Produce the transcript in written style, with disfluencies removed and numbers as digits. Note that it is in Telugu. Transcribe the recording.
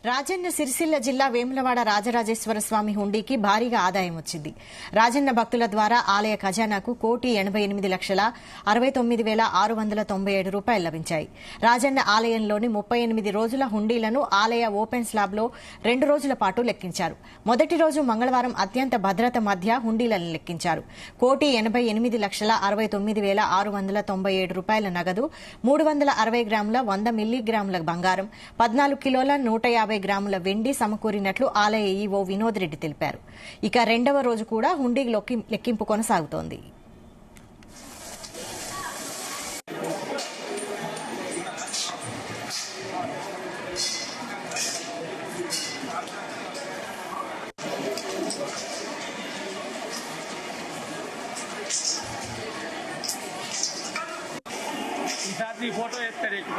రాజన్న సిరిసిల్ల జిల్లా వేములవాడ రాజరాజేశ్వర స్వామి హుండీకి భారీగా ఆదాయం వచ్చింది. రాజన్న భక్తుల ద్వారా ఆలయ ఖజానాకు 1,88,69,697 రూపాయలు లభించాయి. రాజన్న ఆలయంలోని 38 రోజుల హుండీలను ఆలయ ఓపెన్ స్లాబ్లో 2 రోజుల పాటు లెక్కించారు. మొదటి రోజు మంగళవారం అత్యంత భద్రత మధ్య హుండీలను లెక్కించారు. 1,88,69,697 రూపాయల నగదు, 360 గ్రాముల 100 మిల్లీగ్రాముల బంగారం, 14 కిలోల 150 గ్రాముల వెండి సమకూరినట్లు ఆలయ ఈవో వినోద్ రెడ్డి తెలిపారు. ఇక రెండవ రోజు కూడా హుండీ లెక్కింపు కొనసాగుతోంది. फोटो एक तरह की